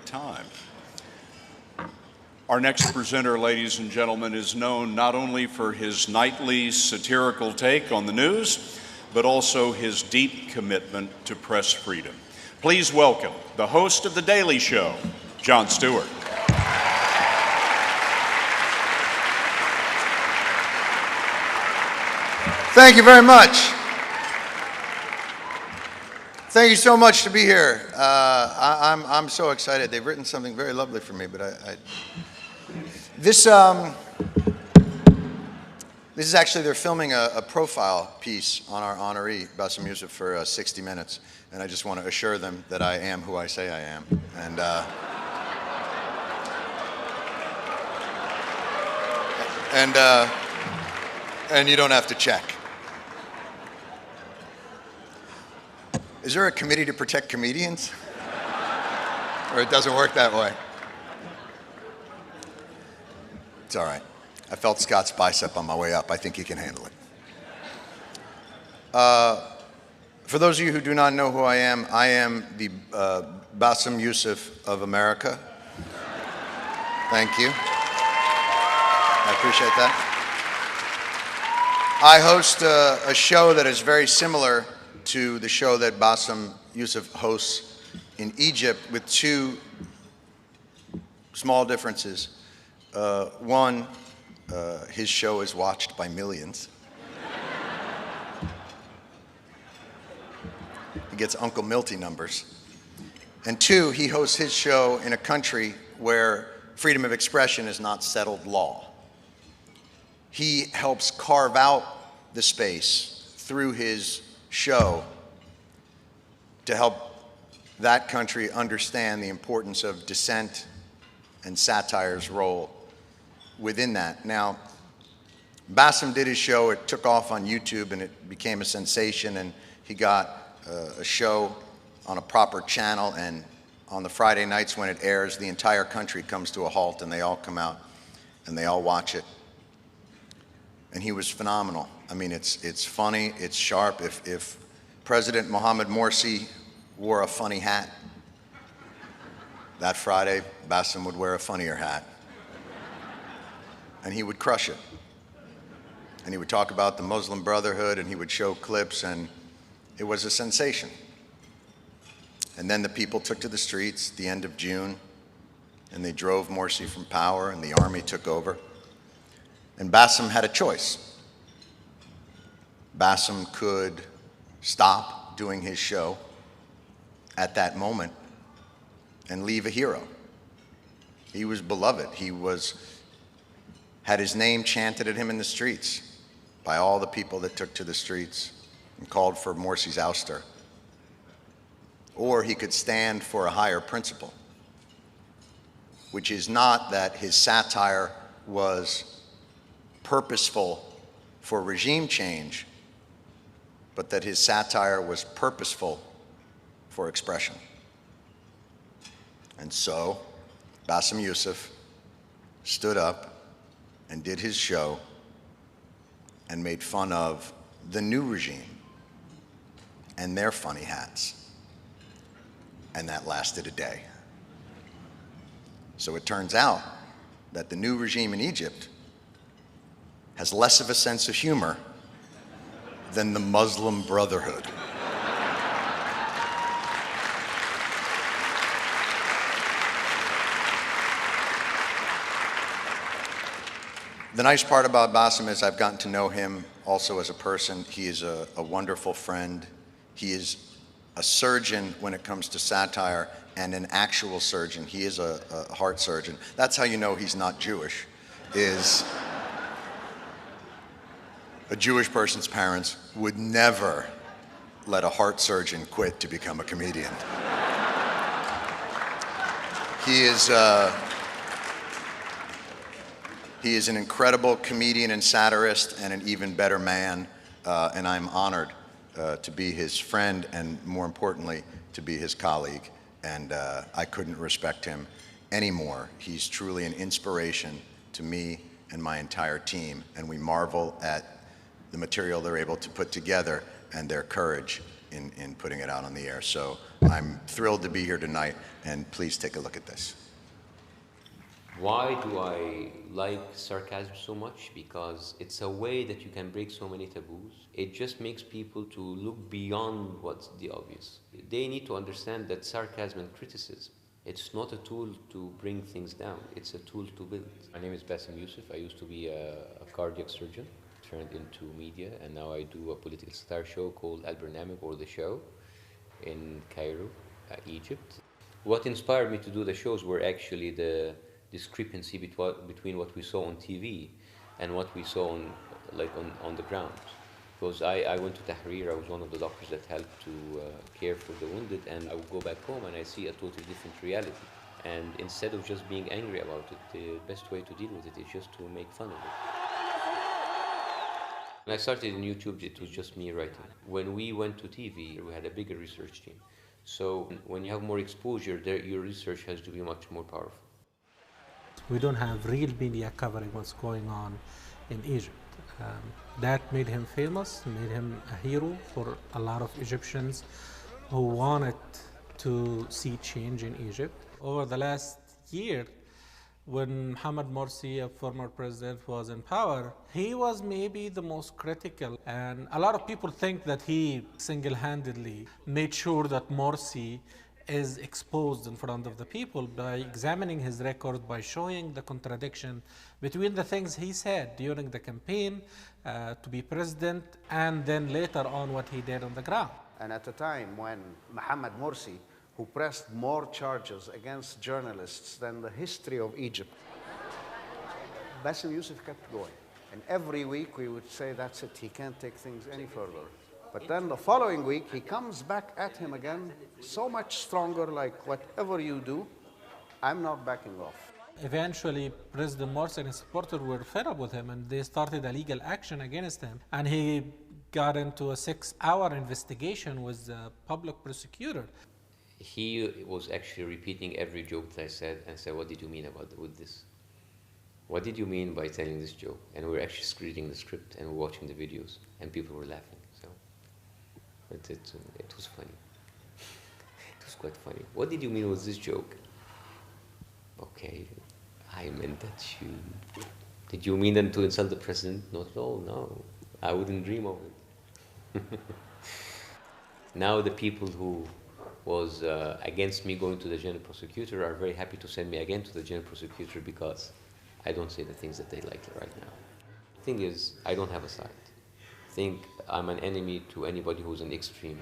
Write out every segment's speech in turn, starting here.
time. Our next presenter, ladies and gentlemen, is known not only for his nightly satirical take on the news, but also his deep commitment to press freedom. Please welcome the host of The Daily Show, Jon Stewart. Thank you very much. Thank you so much to be here. I'm so excited. They've written something very lovely for me, but this is actually, they're filming a profile piece on our honoree, Bassem Youssef, for 60 Minutes, and I just want to assure them that I am who I say I am. And you don't have to check. Is there a committee to protect comedians? Or it doesn't work that way? It's all right. I felt Scott's bicep on my way up. I think he can handle it. For those of you who do not know who I am the Bassem Youssef of America. Thank you. I appreciate that. I host a show that is very similar to the show that Bassem Youssef hosts in Egypt, with two small differences. One, his show is watched by millions. He gets Uncle Milty numbers. And two, he hosts his show in a country where freedom of expression is not settled law. He helps carve out the space through his show to help that country understand the importance of dissent and satire's role within that. Now, Bassem did his show, it took off on YouTube and it became a sensation, and he got a show on a proper channel, and on the Friday nights when it airs, the entire country comes to a halt and they all come out and they all watch it. And he was phenomenal. I mean, it's funny, it's sharp. If President Mohamed Morsi wore a funny hat, that Friday, Bassem would wear a funnier hat. And he would crush it. And he would talk about the Muslim Brotherhood, and he would show clips, and it was a sensation. And then the people took to the streets at the end of June, and they drove Morsi from power, and the army took over. And Bassem had a choice. Bassem could stop doing his show at that moment and leave a hero. He was beloved. He had his name chanted at him in the streets by all the people that took to the streets and called for Morsi's ouster. Or he could stand for a higher principle, which is not that his satire was purposeful for regime change, but that his satire was purposeful for expression. And so Bassem Youssef stood up and did his show and made fun of the new regime and their funny hats. And that lasted a day. So it turns out that the new regime in Egypt has less of a sense of humor than the Muslim Brotherhood. The nice part about Bassem is I've gotten to know him also as a person. He is a wonderful friend. He is a surgeon when it comes to satire, and an actual surgeon. He is a heart surgeon. That's how you know he's not Jewish, is a Jewish person's parents would never let a heart surgeon quit to become a comedian. He is an incredible comedian and satirist, and an even better man, and I'm honored to be his friend, and more importantly, to be his colleague. And I couldn't respect him anymore. He's truly an inspiration to me and my entire team, and we marvel at the material they're able to put together and their courage in putting it out on the air. So I'm thrilled to be here tonight, and please take a look at this. Why do I like sarcasm so much? Because it's a way that you can break so many taboos. It just makes people to look beyond what's the obvious. They need to understand that sarcasm and criticism, it's not a tool to bring things down, it's a tool to build. My name is Bassem Youssef. I used to be a cardiac surgeon, turned into media, and now I do a political satire show called Al Barnamij, or The Show, in Cairo, Egypt. What inspired me to do the shows were actually the discrepancy between what we saw on TV and what we saw on the ground. Because I went to Tahrir, I was one of the doctors that helped to care for the wounded, and I would go back home and I see a totally different reality. And instead of just being angry about it, the best way to deal with it is just to make fun of it. When I started in YouTube, it was just me writing. When we went to TV, we had a bigger research team. So when you have more exposure, your research has to be much more powerful. We don't have real media covering what's going on in Egypt. That made him famous, made him a hero for a lot of Egyptians who wanted to see change in Egypt. Over the last year, when Mohamed Morsi, a former president, was in power, he was maybe the most critical. And a lot of people think that he single-handedly made sure that Morsi is exposed in front of the people by examining his record, by showing the contradiction between the things he said during the campaign to be president, and then later on what he did on the ground. And at a time when Mohamed Morsi, who pressed more charges against journalists than the history of Egypt, Bassem Youssef kept going. And every week we would say, that's it, he can't take things any further. But then the following week, he comes back at him again, so much stronger, like, whatever you do, I'm not backing off. Eventually, President Morsi and his supporters were fed up with him, and they started a legal action against him. And he got into a 6-hour investigation with the public prosecutor. He was actually repeating every joke that I said, and said, what did you mean with this? What did you mean by telling this joke? And we were actually reading the script and watching the videos, and people were laughing. So it was funny. It was quite funny. What did you mean with this joke? Okay, I meant that you... Did you mean then to insult the president? Not at all, no. I wouldn't dream of it. Now the people who was against me going to the general prosecutor are very happy to send me again to the general prosecutor, because I don't say the things that they like right now. The thing is, I don't have a side. I think I'm an enemy to anybody who's an extreme.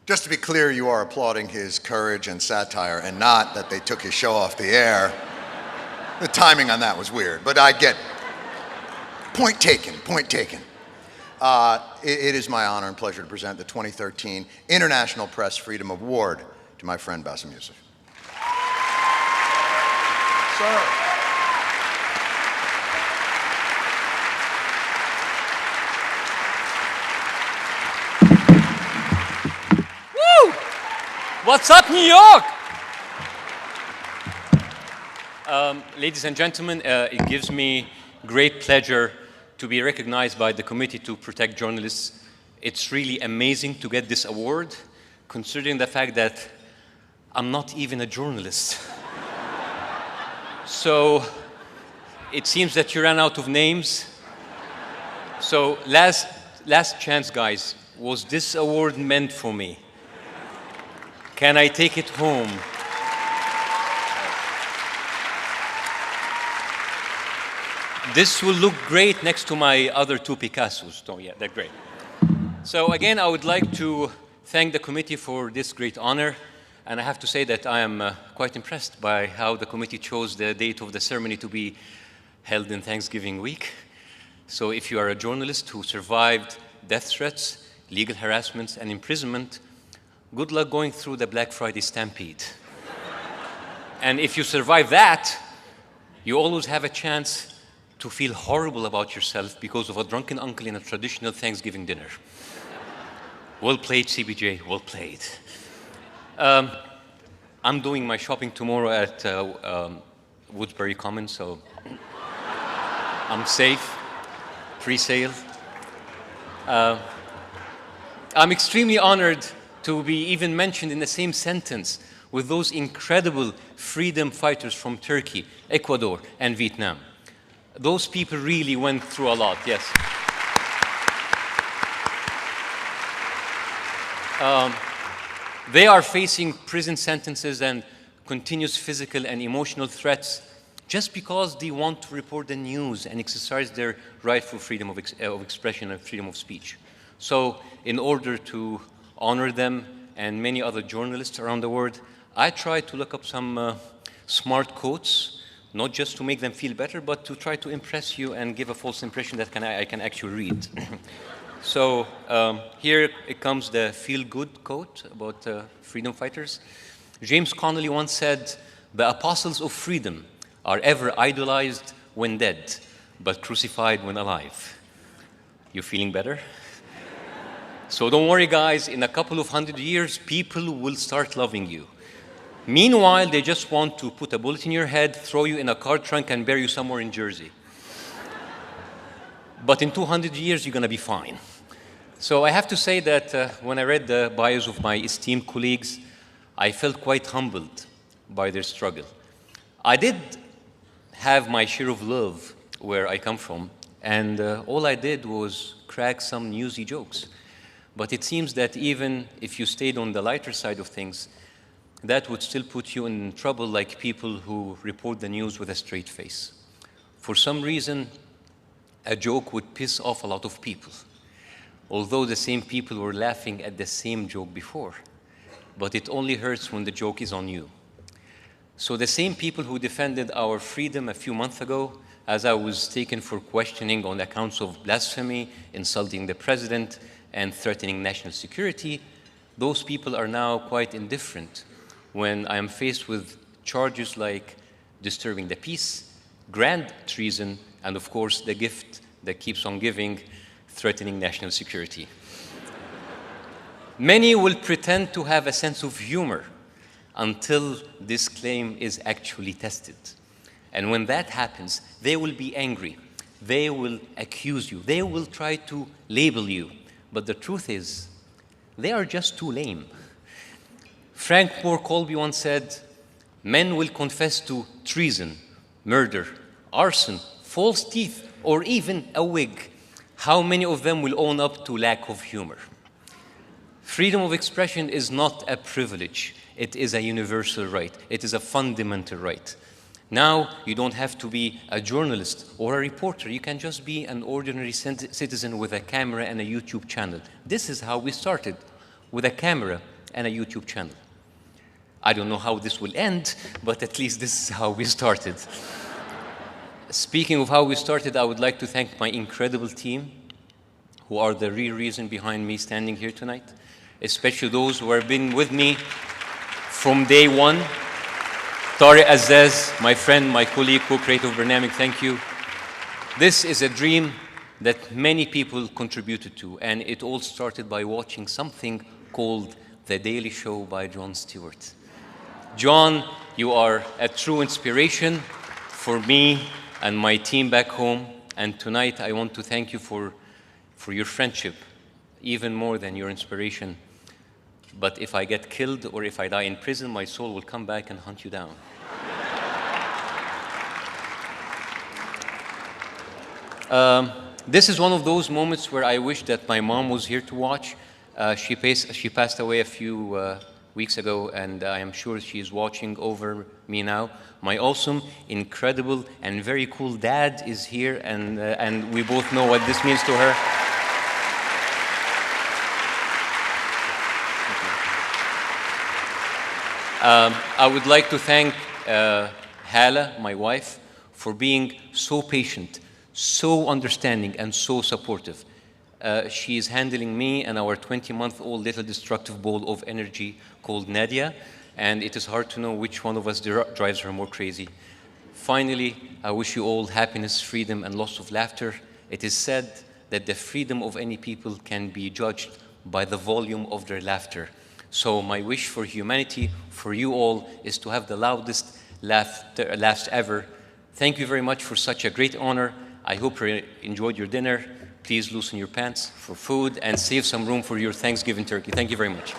Just to be clear, you are applauding his courage and satire, and not that they took his show off the air. The timing on that was weird, but I get it. Point taken, point taken. It is my honor and pleasure to present the 2013 International Press Freedom Award to my friend Bassem Youssef. Sir. What's up, New York? Ladies and gentlemen, it gives me great pleasure to be recognized by the Committee to Protect Journalists. It's really amazing to get this award, considering the fact that I'm not even a journalist. So it seems that you ran out of names. So last chance, guys. Was this award meant for me? Can I take it home? This will look great next to my other two Picassos. Oh, yeah, they're great. So again, I would like to thank the committee for this great honor. And I have to say that I am quite impressed by how the committee chose the date of the ceremony to be held in Thanksgiving week. So if you are a journalist who survived death threats, legal harassments, and imprisonment, good luck going through the Black Friday stampede. And if you survive that, you always have a chance to feel horrible about yourself because of a drunken uncle in a traditional Thanksgiving dinner. Well played, CBJ, well played. I'm doing my shopping tomorrow at Woodbury Commons, so I'm safe, pre-sale. I'm extremely honored to be even mentioned in the same sentence with those incredible freedom fighters from Turkey, Ecuador, and Vietnam. Those people really went through a lot, yes. They are facing prison sentences and continuous physical and emotional threats just because they want to report the news and exercise their rightful freedom of expression and freedom of speech. So in order to honor them and many other journalists around the world, I tried to look up some smart quotes, not just to make them feel better, but to try to impress you and give a false impression that I can actually read. So here it comes the feel-good quote about freedom fighters. James Connolly once said, "The apostles of freedom are ever idolized when dead, but crucified when alive." You feeling better? So don't worry, guys. In a couple of 100 years, people will start loving you. Meanwhile, they just want to put a bullet in your head, throw you in a car trunk, and bury you somewhere in Jersey. But in 200 years, you're going to be fine. So I have to say that when I read the bios of my esteemed colleagues, I felt quite humbled by their struggle. I did have my share of love where I come from, and all I did was crack some newsy jokes. But it seems that even if you stayed on the lighter side of things, that would still put you in trouble like people who report the news with a straight face. For some reason, a joke would piss off a lot of people, although the same people were laughing at the same joke before. But it only hurts when the joke is on you. So the same people who defended our freedom a few months ago, as I was taken for questioning on accounts of blasphemy, insulting the president, and threatening national security, those people are now quite indifferent when I am faced with charges like disturbing the peace, grand treason, and of course the gift that keeps on giving, threatening national security. Many will pretend to have a sense of humor until this claim is actually tested. And when that happens, they will be angry. They will accuse you. They will try to label you. But the truth is, they are just too lame. Frank Moore Colby once said, "Men will confess to treason, murder, arson, false teeth, or even a wig. How many of them will own up to lack of humor?" Freedom of expression is not a privilege. It is a universal right. It is a fundamental right. Now, you don't have to be a journalist or a reporter. You can just be an ordinary citizen with a camera and a YouTube channel. This is how we started, with a camera and a YouTube channel. I don't know how this will end, but at least this is how we started. Speaking of how we started, I would like to thank my incredible team, who are the real reason behind me standing here tonight, especially those who have been with me from day one. Tariq Azzaz, my friend, my colleague, co-creator of Barnamij, thank you. This is a dream that many people contributed to, and it all started by watching something called The Daily Show by Jon Stewart. John, you are a true inspiration for me and my team back home, and tonight I want to thank you for your friendship, even more than your inspiration. But if I get killed or if I die in prison, my soul will come back and hunt you down. This is one of those moments where I wish that my mom was here to watch. She passed away a few weeks ago, and I am sure she is watching over me now. My awesome, incredible, and very cool dad is here, and we both know what this means to her. I would like to thank Hala, my wife, for being so patient, so understanding, and so supportive. She is handling me and our 20-month-old little destructive ball of energy called Nadia, and it is hard to know which one of us drives her more crazy. Finally, I wish you all happiness, freedom, and lots of laughter. It is said that the freedom of any people can be judged by the volume of their laughter. So my wish for humanity, for you all, is to have the loudest laughs ever. Thank you very much for such a great honor. I hope you enjoyed your dinner. Please loosen your pants for food and save some room for your Thanksgiving turkey. Thank you very much.